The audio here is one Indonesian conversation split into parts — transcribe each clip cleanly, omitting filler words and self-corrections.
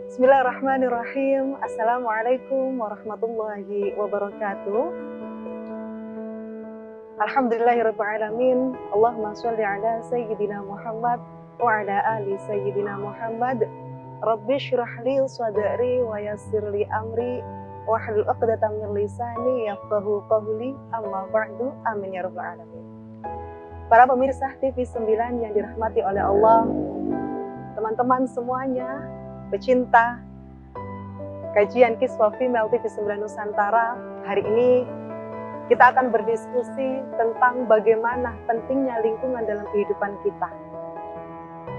Bismillahirrahmanirrahim. Assalamualaikum warahmatullahi wabarakatuh. Alhamdulillahirrabbilalamin. Allahumma sholli ala Sayyidina Muhammad wa ala ali Sayyidina Muhammad. Rabbi shrah li sadri wa yassir li amri wahlul 'uqdatam min lisani yafqahu qawli. Amma ba'du. Amin ya rabbal alamin. Para pemirsa TV 9 yang dirahmati oleh Allah, teman-teman semuanya, pecinta kajian Kiswah Female TV 9 Nusantara, hari ini kita akan berdiskusi tentang bagaimana pentingnya lingkungan dalam kehidupan kita.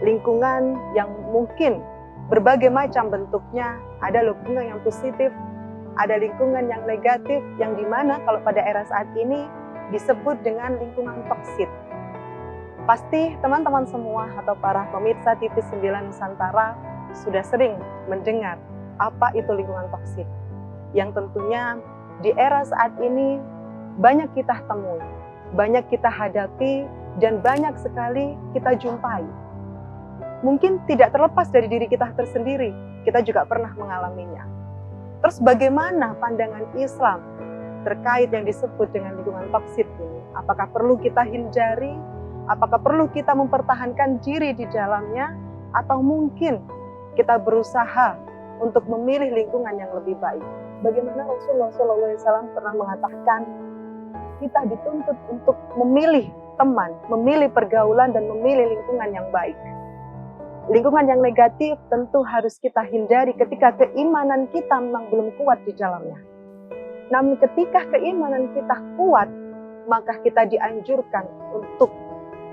Lingkungan yang mungkin berbagai macam bentuknya, ada lingkungan yang positif, ada lingkungan yang negatif, yang dimana kalau pada era saat ini disebut dengan lingkungan toksit. Pasti teman-teman semua atau para pemirsa TV 9 Nusantara sudah sering mendengar apa itu lingkungan toksit, yang tentunya di era saat ini banyak kita temui, banyak kita hadapi, dan banyak sekali kita jumpai. Mungkin tidak terlepas dari diri kita tersendiri, kita juga pernah mengalaminya. Terus bagaimana pandangan Islam terkait yang disebut dengan lingkungan toksit ini? Apakah perlu kita hindari? Apakah perlu kita mempertahankan diri di dalamnya? Atau mungkin kita berusaha untuk memilih lingkungan yang lebih baik? Bagaimana Rasulullah SAW pernah mengatakan, kita dituntut untuk memilih teman, memilih pergaulan, dan memilih lingkungan yang baik. Lingkungan yang negatif tentu harus kita hindari ketika keimanan kita memang belum kuat di dalamnya. Namun ketika keimanan kita kuat, maka kita dianjurkan untuk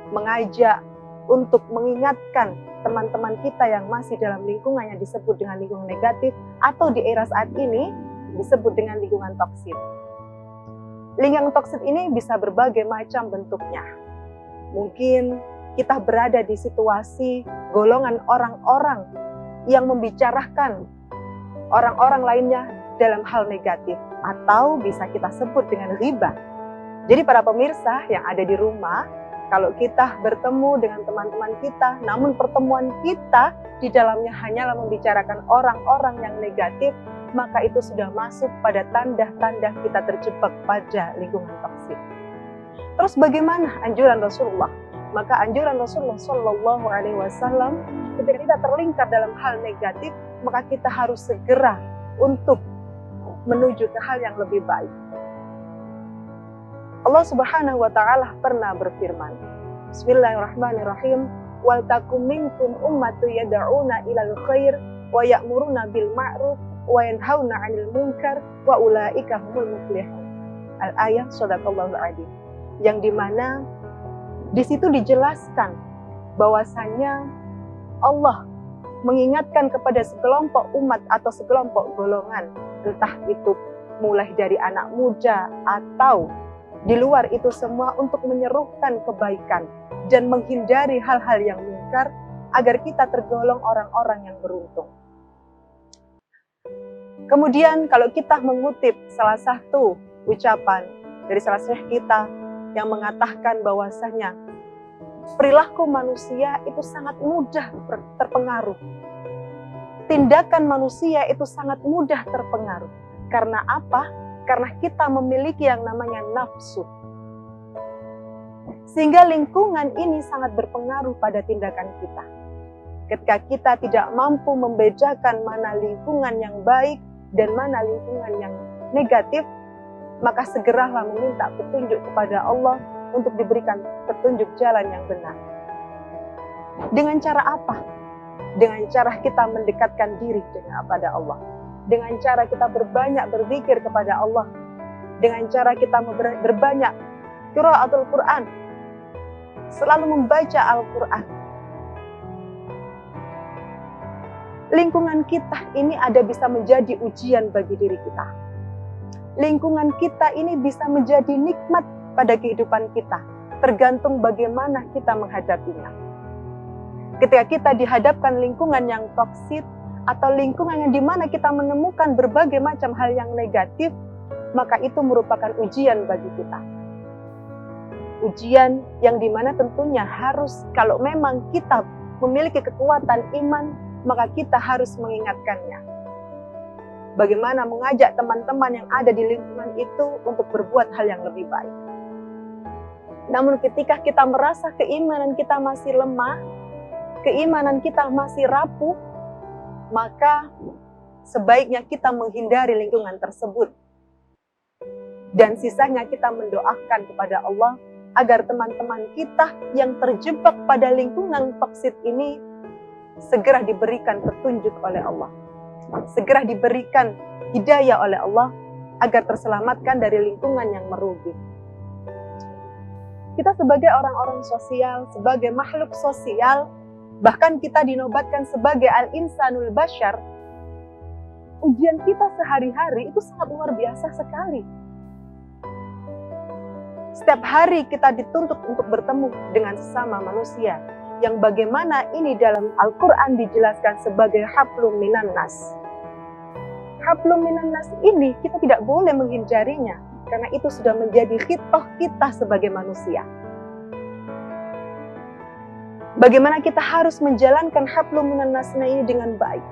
mengajak, untuk mengingatkan teman-teman kita yang masih dalam lingkungan yang disebut dengan lingkungan negatif, atau di era saat ini disebut dengan lingkungan toksit. Lingkungan toksit ini bisa berbagai macam bentuknya. Mungkin kita berada di situasi golongan orang-orang yang membicarakan orang-orang lainnya dalam hal negatif, atau bisa kita sebut dengan ghibah. Jadi para pemirsa yang ada di rumah, kalau kita bertemu dengan teman-teman kita, namun pertemuan kita di dalamnya hanyalah membicarakan orang-orang yang negatif, maka itu sudah masuk pada tanda-tanda kita terjebak pada lingkungan toksik. Terus bagaimana anjuran Rasulullah? Maka anjuran Rasulullah Shallallahu Alaihi Wasallam, ketika kita terlingkar dalam hal negatif, maka kita harus segera untuk menuju ke hal yang lebih baik. Allah Subhanahu wa taala pernah berfirman, Bismillahirrahmanirrahim, wal takum minkum ummatun yad'una ilal khair wa ya'muruna bil ma'ruf wa yanhauna 'anil munkar wa ulaika humul muflihun. Al-ayat shadaqallahul adzim. Yang dimana di situ dijelaskan bahwasanya Allah mengingatkan kepada sekelompok umat atau sekelompok golongan, entah itu mulai dari anak muda atau di luar itu semua, untuk menyerukan kebaikan dan menghindari hal-hal yang mungkar agar kita tergolong orang-orang yang beruntung. Kemudian kalau kita mengutip salah satu ucapan dari salah satu kita yang mengatakan bahwasanya perilaku manusia itu sangat mudah terpengaruh. Tindakan manusia itu sangat mudah terpengaruh. Karena apa? Karena kita memiliki yang namanya nafsu. Sehingga lingkungan ini sangat berpengaruh pada tindakan kita. Ketika kita tidak mampu membedakan mana lingkungan yang baik dan mana lingkungan yang negatif, maka segeralah meminta petunjuk kepada Allah untuk diberikan petunjuk jalan yang benar. Dengan cara apa? Dengan cara kita mendekatkan diri kepada Allah. Dengan cara kita berbanyak berzikir kepada Allah. Dengan cara kita berbanyak qiraatul Quran. Selalu membaca Al-Quran. Lingkungan kita ini ada bisa menjadi ujian bagi diri kita. Lingkungan kita ini bisa menjadi nikmat pada kehidupan kita. Tergantung bagaimana kita menghadapinya. Ketika kita dihadapkan lingkungan yang toksit, atau lingkungan yang dimana kita menemukan berbagai macam hal yang negatif, maka itu merupakan ujian bagi kita. Ujian yang dimana tentunya harus, kalau memang kita memiliki kekuatan iman, maka kita harus mengingatkannya. Bagaimana mengajak teman-teman yang ada di lingkungan itu untuk berbuat hal yang lebih baik. Namun ketika kita merasa keimanan kita masih lemah, keimanan kita masih rapuh, maka sebaiknya kita menghindari lingkungan tersebut. Dan sisanya kita mendoakan kepada Allah agar teman-teman kita yang terjebak pada lingkungan toksik ini segera diberikan petunjuk oleh Allah. Segera diberikan hidayah oleh Allah agar terselamatkan dari lingkungan yang merugi. Kita sebagai orang-orang sosial, sebagai makhluk sosial, bahkan kita dinobatkan sebagai al-insanul bashar, ujian kita sehari-hari itu sangat luar biasa sekali. Setiap hari kita dituntut untuk bertemu dengan sesama manusia, yang bagaimana ini dalam Al-Quran dijelaskan sebagai hablum minan nas. Hablum minan nas ini kita tidak boleh menghindarinya, karena itu sudah menjadi khitoh kita sebagai manusia. Bagaimana kita harus menjalankan hablum minan nas ini dengan baik.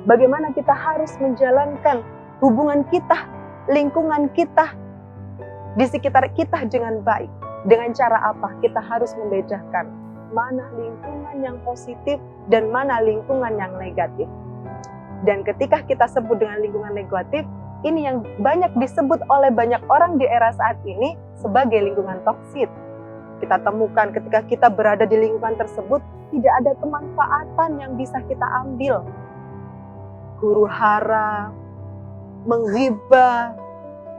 Bagaimana kita harus menjalankan hubungan kita, lingkungan kita, di sekitar kita dengan baik. Dengan cara apa? Kita harus membedakan mana lingkungan yang positif dan mana lingkungan yang negatif. Dan ketika kita sebut dengan lingkungan negatif, ini yang banyak disebut oleh banyak orang di era saat ini sebagai lingkungan toksik. Kita temukan ketika kita berada di lingkungan tersebut, tidak ada kemanfaatan yang bisa kita ambil. Huru hara, menghibah,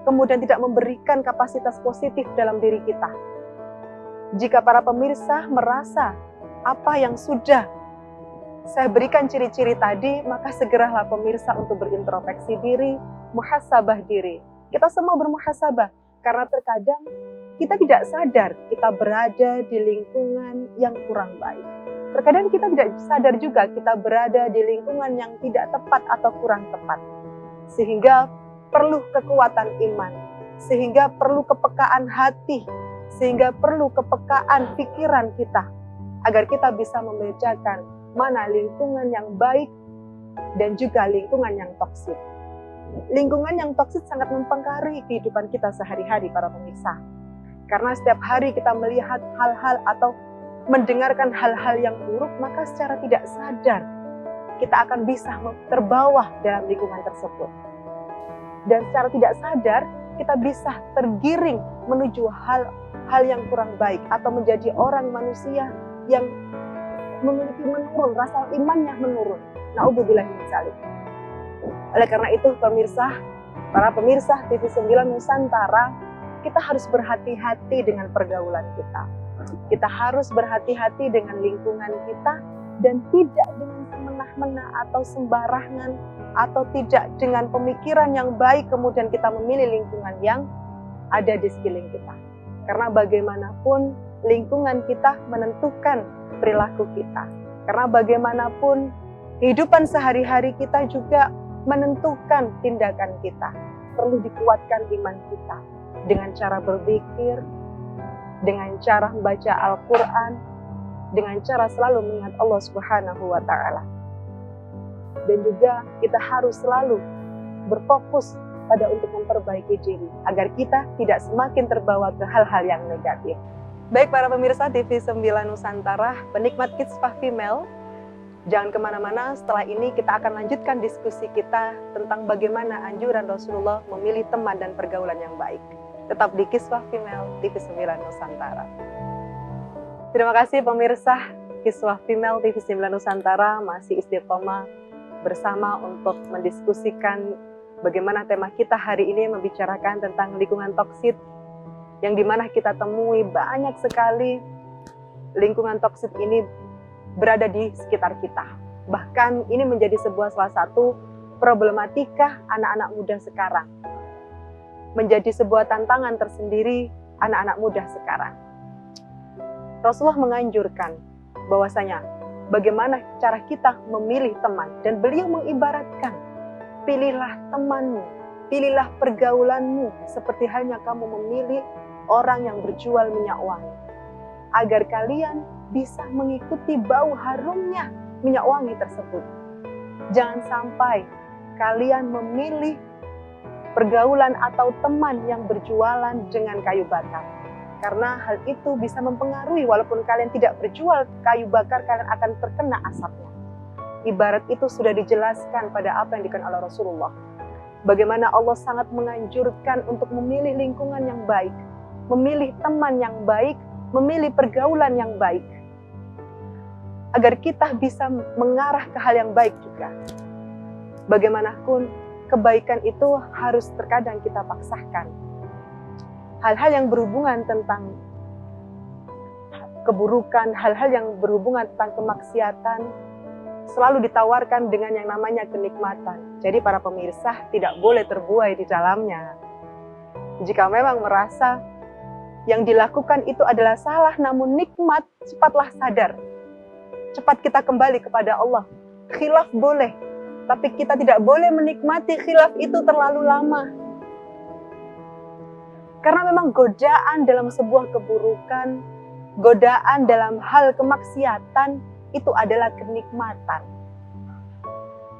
kemudian tidak memberikan kapasitas positif dalam diri kita. Jika para pemirsa merasa apa yang sudah saya berikan ciri-ciri tadi, maka segeralah pemirsa untuk berintrospeksi diri, muhasabah diri. Kita semua bermuhasabah, karena terkadang kita tidak sadar kita berada di lingkungan yang kurang baik. Terkadang kita tidak sadar juga kita berada di lingkungan yang tidak tepat atau kurang tepat. Sehingga perlu kekuatan iman, sehingga perlu kepekaan hati, sehingga perlu kepekaan pikiran kita, agar kita bisa membedakan mana lingkungan yang baik dan juga lingkungan yang toksik. Lingkungan yang toksik sangat mempengaruhi kehidupan kita sehari-hari, para pemirsa. Karena setiap hari kita melihat hal-hal atau mendengarkan hal-hal yang buruk, maka secara tidak sadar kita akan bisa terbawa dalam lingkungan tersebut. Dan secara tidak sadar, kita bisa tergiring menuju hal yang kurang baik, atau menjadi orang manusia yang memiliki menurun, rasa imannya menurun. Na'udzubillah min dzalik. Oleh karena itu, para pemirsa TV9 Nusantara, kita harus berhati-hati dengan pergaulan kita. Kita harus berhati-hati dengan lingkungan kita, dan tidak dengan semena-mena atau sembarangan, atau tidak dengan pemikiran yang baik kemudian kita memilih lingkungan yang ada di sekeliling kita. Karena bagaimanapun lingkungan kita menentukan perilaku kita. Karena bagaimanapun kehidupan sehari-hari kita juga menentukan tindakan kita. Perlu dikuatkan iman kita dengan cara berzikir, dengan cara membaca Al-Quran, dengan cara selalu mengingat Allah Subhanahu wa Ta'ala. Dan juga kita harus selalu berfokus pada untuk memperbaiki diri, agar kita tidak semakin terbawa ke hal-hal yang negatif. Baik para pemirsa TV9 Nusantara, penikmat Kisvah Female, jangan kemana-mana. Setelah ini kita akan lanjutkan diskusi kita tentang bagaimana anjuran Rasulullah memilih teman dan pergaulan yang baik. Tetap di Kisvah Female TV9 Nusantara. Terima kasih pemirsa, Kisvah Female TV9 Nusantara masih istiqomah bersama untuk mendiskusikan bagaimana tema kita hari ini membicarakan tentang lingkungan toksik, yang dimana kita temui banyak sekali lingkungan toksik ini berada di sekitar kita. Bahkan ini menjadi salah satu problematika anak-anak muda sekarang. Menjadi sebuah tantangan tersendiri anak-anak muda sekarang. Rasulullah menganjurkan bahwasanya bagaimana cara kita memilih teman, dan beliau mengibaratkan, pilihlah temanmu, pilihlah pergaulanmu seperti halnya kamu memilih orang yang berjual minyak wangi, agar kalian bisa mengikuti bau harumnya minyak wangi tersebut. Jangan sampai kalian memilih pergaulan atau teman yang berjualan dengan kayu bakar. Karena hal itu bisa mempengaruhi, walaupun kalian tidak berjual kayu bakar, kalian akan terkena asapnya. Ibarat itu sudah dijelaskan pada apa yang dikatakan oleh Rasulullah. Bagaimana Allah sangat menganjurkan untuk memilih lingkungan yang baik, memilih teman yang baik, memilih pergaulan yang baik, agar kita bisa mengarah ke hal yang baik juga. Bagaimanapun, kebaikan itu harus terkadang kita paksakan. Hal-hal yang berhubungan tentang keburukan, hal-hal yang berhubungan tentang kemaksiatan, selalu ditawarkan dengan yang namanya kenikmatan. Jadi para pemirsa tidak boleh terbuai di dalamnya. Jika memang merasa yang dilakukan itu adalah salah namun nikmat, cepatlah sadar. Cepat kita kembali kepada Allah. Khilaf boleh, tapi kita tidak boleh menikmati khilaf itu terlalu lama. Karena memang godaan dalam sebuah keburukan, godaan dalam hal kemaksiatan, itu adalah kenikmatan.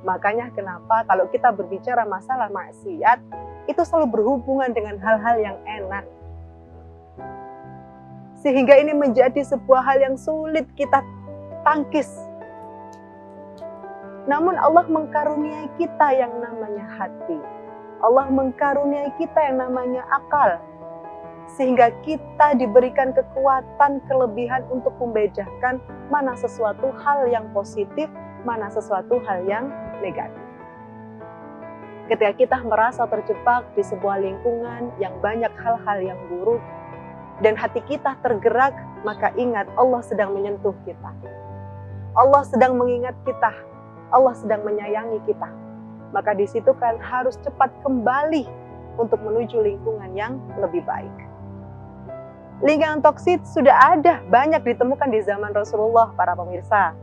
Makanya kenapa kalau kita berbicara masalah maksiat, itu selalu berhubungan dengan hal-hal yang enak. Sehingga ini menjadi sebuah hal yang sulit kita tangkis. Namun Allah mengkaruniai kita yang namanya hati. Allah mengkaruniai kita yang namanya akal. Sehingga kita diberikan kekuatan, kelebihan untuk membedakan mana sesuatu hal yang positif, mana sesuatu hal yang negatif. Ketika kita merasa terjebak di sebuah lingkungan yang banyak hal-hal yang buruk, dan hati kita tergerak, maka ingat Allah sedang menyentuh kita. Allah sedang mengingat kita. Allah sedang menyayangi kita. Maka di situ kan harus cepat kembali untuk menuju lingkungan yang lebih baik. Lingkungan toksik sudah ada, banyak ditemukan di zaman Rasulullah, para pemirsa.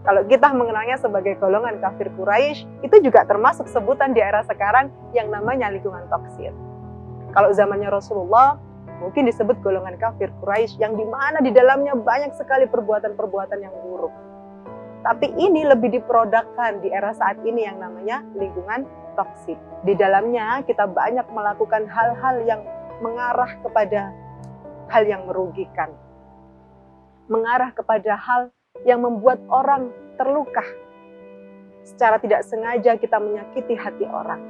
Kalau kita mengenalnya sebagai golongan kafir Quraisy, itu juga termasuk sebutan di era sekarang yang namanya lingkungan toksik. Kalau zamannya Rasulullah, mungkin disebut golongan kafir Quraisy, yang dimana di dalamnya banyak sekali perbuatan-perbuatan yang buruk. Tapi ini lebih diprodukkan di era saat ini yang namanya lingkungan toksik. Di dalamnya kita banyak melakukan hal-hal yang mengarah kepada hal yang merugikan. Mengarah kepada hal yang membuat orang terluka. Secara tidak sengaja kita menyakiti hati orang.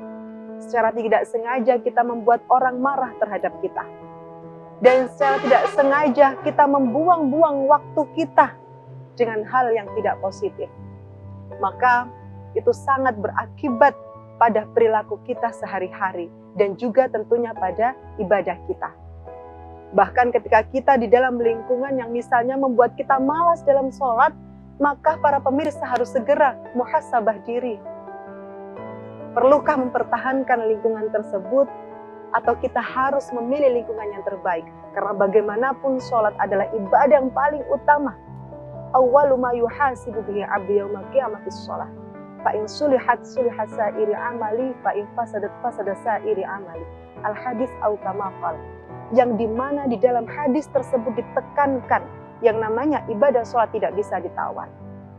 Secara tidak sengaja kita membuat orang marah terhadap kita. Dan secara tidak sengaja kita membuang-buang waktu kita dengan hal yang tidak positif. Maka itu sangat berakibat pada perilaku kita sehari-hari dan juga tentunya pada ibadah kita. Bahkan ketika kita di dalam lingkungan yang misalnya membuat kita malas dalam sholat, maka para pemirsa harus segera muhasabah diri. Perlukah mempertahankan lingkungan tersebut, atau kita harus memilih lingkungan yang terbaik? Karena bagaimanapun sholat adalah ibadah yang paling utama. Awwalu ma yuhasibu bihi 'abdu yaumil qiyamati shalah. Fa in sulihat sulihat sa'iri amali, fa in fasadat fasada sa'iri amali. Al-hadis au kama qala. Yang dimana di dalam hadis tersebut ditekankan yang namanya ibadah sholat tidak bisa ditawar.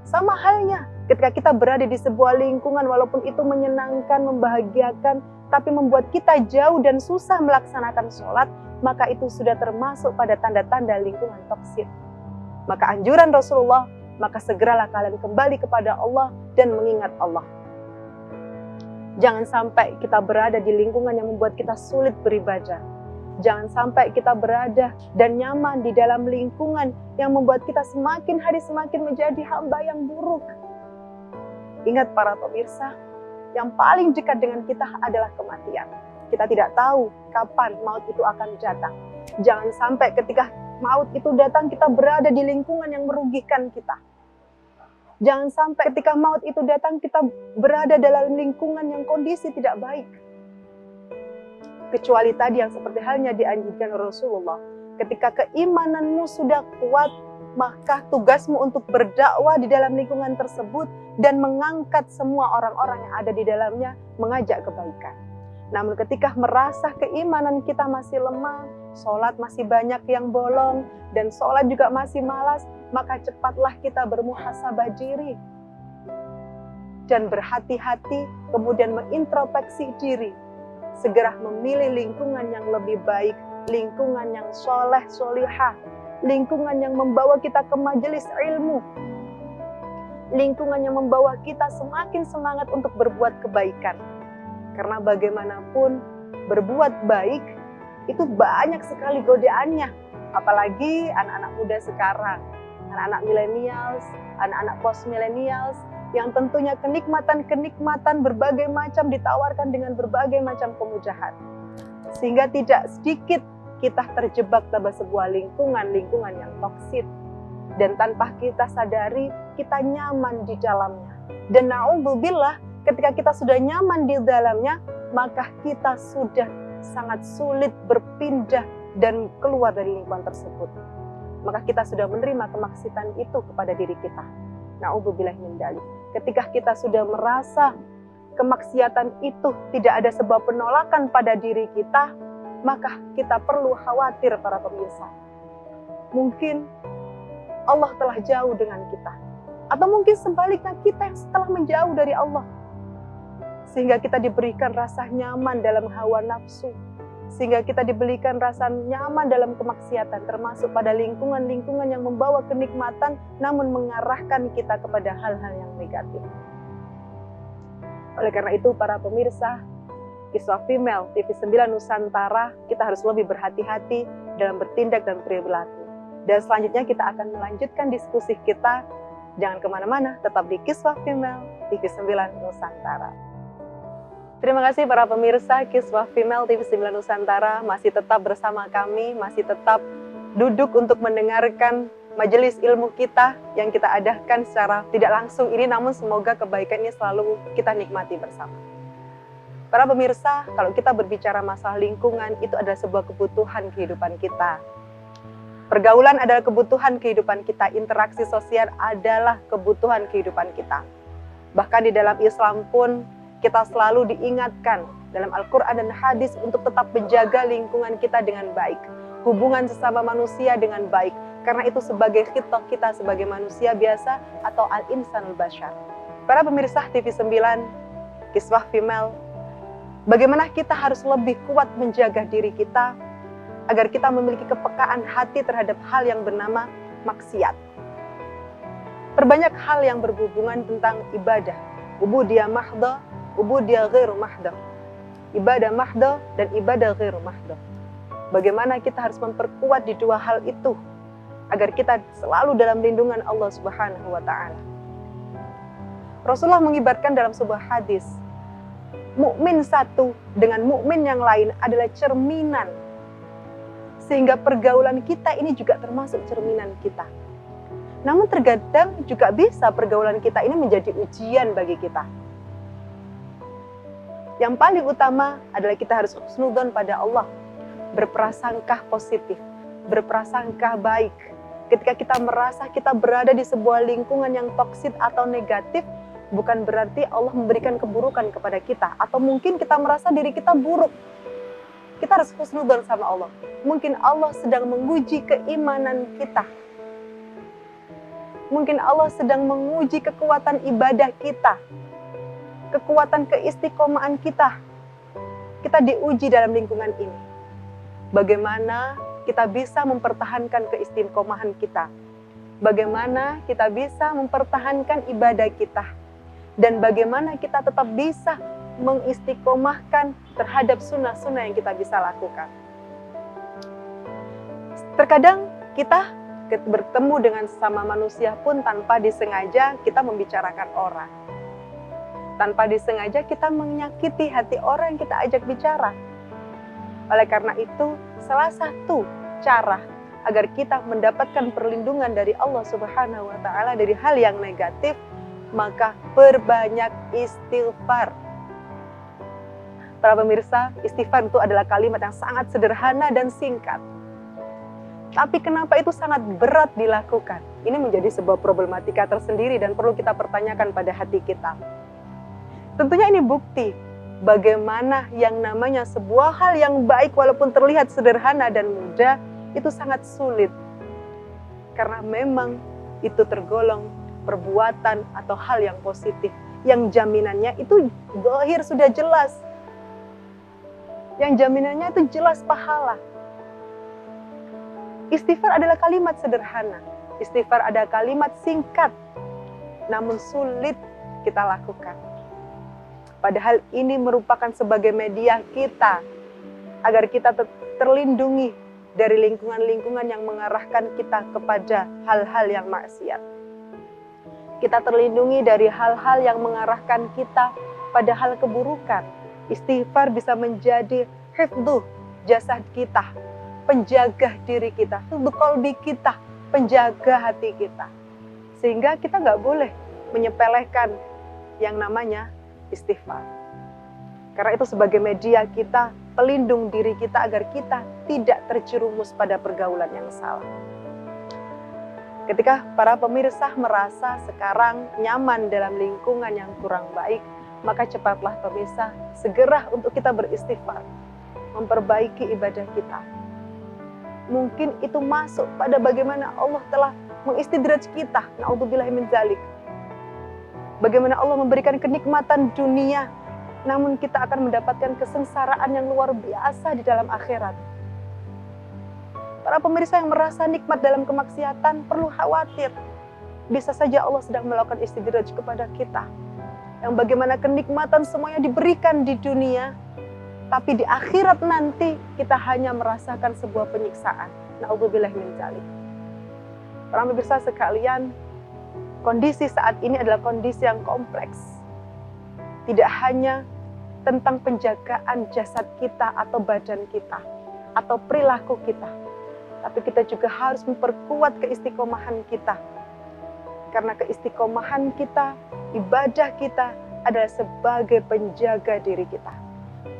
Sama halnya ketika kita berada di sebuah lingkungan walaupun itu menyenangkan, membahagiakan, tapi membuat kita jauh dan susah melaksanakan sholat, maka itu sudah termasuk pada tanda-tanda lingkungan toksik. Maka anjuran Rasulullah, maka segeralah kalian kembali kepada Allah dan mengingat Allah. Jangan sampai kita berada di lingkungan yang membuat kita sulit beribadah. Jangan sampai kita berada dan nyaman di dalam lingkungan yang membuat kita semakin hari semakin menjadi hamba yang buruk. Ingat para pemirsa, yang paling dekat dengan kita adalah kematian. Kita tidak tahu kapan maut itu akan datang. Jangan sampai ketika maut itu datang kita berada di lingkungan yang merugikan kita. Jangan sampai ketika maut itu datang kita berada dalam lingkungan yang kondisi tidak baik. Kecuali tadi yang seperti halnya dianjurkan Rasulullah. Ketika keimananmu sudah kuat, maka tugasmu untuk berdakwah di dalam lingkungan tersebut dan mengangkat semua orang-orang yang ada di dalamnya, mengajak kebaikan. Namun ketika merasa keimanan kita masih lemah, sholat masih banyak yang bolong, dan sholat juga masih malas, maka cepatlah kita bermuhasabah diri. dan berhati-hati, kemudian mengintrospeksi diri, segera memilih lingkungan yang lebih baik, lingkungan yang soleh, solihah, lingkungan yang membawa kita ke majelis ilmu, lingkungan yang membawa kita semakin semangat untuk berbuat kebaikan. Karena bagaimanapun berbuat baik itu banyak sekali godaannya, apalagi anak-anak muda sekarang, anak-anak millennials, anak-anak post millennials, yang tentunya kenikmatan-kenikmatan berbagai macam ditawarkan dengan berbagai macam kemudahan. Sehingga tidak sedikit kita terjebak dalam sebuah lingkungan yang toksik. Dan tanpa kita sadari, kita nyaman di dalamnya. Dan na'udzubillah, ketika kita sudah nyaman di dalamnya, maka kita sudah sangat sulit berpindah dan keluar dari lingkungan tersebut. Maka kita sudah menerima kemaksiatan itu kepada diri kita. Na'udzubillah min dzalik. Ketika kita sudah merasa kemaksiatan itu tidak ada sebuah penolakan pada diri kita, maka kita perlu khawatir para pemirsa. Mungkin Allah telah jauh dengan kita. Atau mungkin sebaliknya kita yang setelah menjauh dari Allah. Sehingga kita diberikan rasa nyaman dalam hawa nafsu. Sehingga kita diberikan rasa nyaman dalam kemaksiatan. Termasuk pada lingkungan-lingkungan yang membawa kenikmatan namun mengarahkan kita kepada hal-hal yang negatif. Oleh karena itu para pemirsa, Kiswah Female TV9 Nusantara, kita harus lebih berhati-hati dalam bertindak dan perilaku. Dan selanjutnya kita akan melanjutkan diskusi kita. Jangan kemana-mana, tetap di Kiswah Female TV9 Nusantara. Terima kasih para pemirsa Kiswah Female TV9 Nusantara, masih tetap bersama kami, masih tetap duduk untuk mendengarkan majelis ilmu kita yang kita adakan secara tidak langsung ini, namun semoga kebaikannya selalu kita nikmati bersama. Para pemirsa, kalau kita berbicara masalah lingkungan, itu adalah sebuah kebutuhan kehidupan kita. Pergaulan adalah kebutuhan kehidupan kita, interaksi sosial adalah kebutuhan kehidupan kita. Bahkan di dalam Islam pun kita selalu diingatkan dalam Al-Quran dan hadis untuk tetap menjaga lingkungan kita dengan baik. Hubungan sesama manusia dengan baik. Karena itu sebagai khitab kita sebagai manusia biasa atau al-insanul bashar. Para pemirsa TV9, Kiswah Female, bagaimana kita harus lebih kuat menjaga diri kita agar kita memiliki kepekaan hati terhadap hal yang bernama maksiat. Perbanyak hal yang berhubungan tentang ibadah, ubudiyah mahdah, ubudiyah ghairu mahdah, ibadah mahdah dan ibadah ghairu mahdah. Bagaimana kita harus memperkuat di dua hal itu agar kita selalu dalam lindungan Allah Subhanahu wa taala. Rasulullah mengibaratkan dalam sebuah hadis, mukmin satu dengan mukmin yang lain adalah cerminan. Sehingga pergaulan kita ini juga termasuk cerminan kita. Namun terkadang juga bisa pergaulan kita ini menjadi ujian bagi kita. Yang paling utama adalah kita harus husnudzon pada Allah. Berprasangka positif, berprasangka baik. Ketika kita merasa kita berada di sebuah lingkungan yang toksik atau negatif, bukan berarti Allah memberikan keburukan kepada kita. Atau mungkin kita merasa diri kita buruk. Kita harus husnudzon sama Allah. Mungkin Allah sedang menguji keimanan kita. Mungkin Allah sedang menguji kekuatan ibadah kita. Kekuatan keistiqomahan kita. Kita diuji dalam lingkungan ini. Bagaimana kita bisa mempertahankan keistiqomahan kita. Bagaimana kita bisa mempertahankan ibadah kita. Dan bagaimana kita tetap bisa mengistiqomahkan terhadap sunnah-sunnah yang kita bisa lakukan. Terkadang kita bertemu dengan sesama manusia pun tanpa disengaja kita membicarakan orang. Tanpa disengaja kita menyakiti hati orang yang kita ajak bicara. Oleh karena itu, salah satu cara agar kita mendapatkan perlindungan dari Allah Subhanahu wa taala dari hal yang negatif, maka perbanyak istighfar. Para pemirsa, istighfar itu adalah kalimat yang sangat sederhana dan singkat. Tapi kenapa itu sangat berat dilakukan? Ini menjadi sebuah problematika tersendiri dan perlu kita pertanyakan pada hati kita. Tentunya ini bukti bagaimana yang namanya sebuah hal yang baik walaupun terlihat sederhana dan mudah, itu sangat sulit. Karena memang itu tergolong perbuatan atau hal yang positif yang jaminannya itu zahir sudah jelas. Yang jaminannya itu jelas pahala. Istighfar adalah kalimat sederhana. Istighfar adalah kalimat singkat, namun sulit kita lakukan. Padahal ini merupakan sebagai media kita agar kita terlindungi dari lingkungan-lingkungan yang mengarahkan kita kepada hal-hal yang maksiat. Kita terlindungi dari hal-hal yang mengarahkan kita pada hal keburukan. Istighfar bisa menjadi hifdzuh jasad kita, penjaga diri kita, hifdzuh qalbi kita, penjaga hati kita. Sehingga kita nggak boleh menyepelekan yang namanya istighfar. Karena itu sebagai media kita, pelindung diri kita agar kita tidak terjerumus pada pergaulan yang salah. Ketika para pemirsa merasa sekarang nyaman dalam lingkungan yang kurang baik, maka cepatlah pemirsa segera untuk kita beristighfar, memperbaiki ibadah kita. Mungkin itu masuk pada bagaimana Allah telah mengistidraj kita, na'udzubillahi min dzalik. Bagaimana Allah memberikan kenikmatan dunia, namun kita akan mendapatkan kesengsaraan yang luar biasa di dalam akhirat. Para pemirsa yang merasa nikmat dalam kemaksiatan perlu khawatir. Bisa saja Allah sedang melakukan istidraj kepada kita. Yang bagaimana kenikmatan semuanya diberikan di dunia, tapi di akhirat nanti kita hanya merasakan sebuah penyiksaan. Na'udzubillahi min dzalik. Para pemirsa sekalian, kondisi saat ini adalah kondisi yang kompleks. Tidak hanya tentang penjagaan jasad kita atau badan kita, atau perilaku kita, tapi kita juga harus memperkuat keistiqomahan kita. Karena keistiqomahan kita, ibadah kita adalah sebagai penjaga diri kita.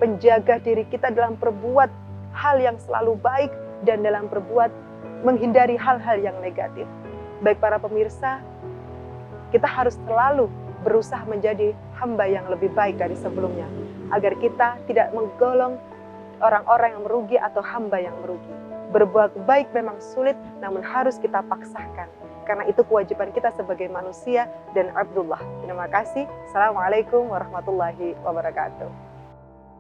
Penjaga diri kita dalam berbuat hal yang selalu baik dan dalam berbuat menghindari hal-hal yang negatif. Baik para pemirsa, kita harus selalu berusaha menjadi hamba yang lebih baik dari sebelumnya. Agar kita tidak menggolong orang-orang yang merugi atau hamba yang merugi. Berbuat baik memang sulit, namun harus kita paksakan. Karena itu kewajiban kita sebagai manusia dan Abdullah. Terima kasih. Assalamualaikum warahmatullahi wabarakatuh.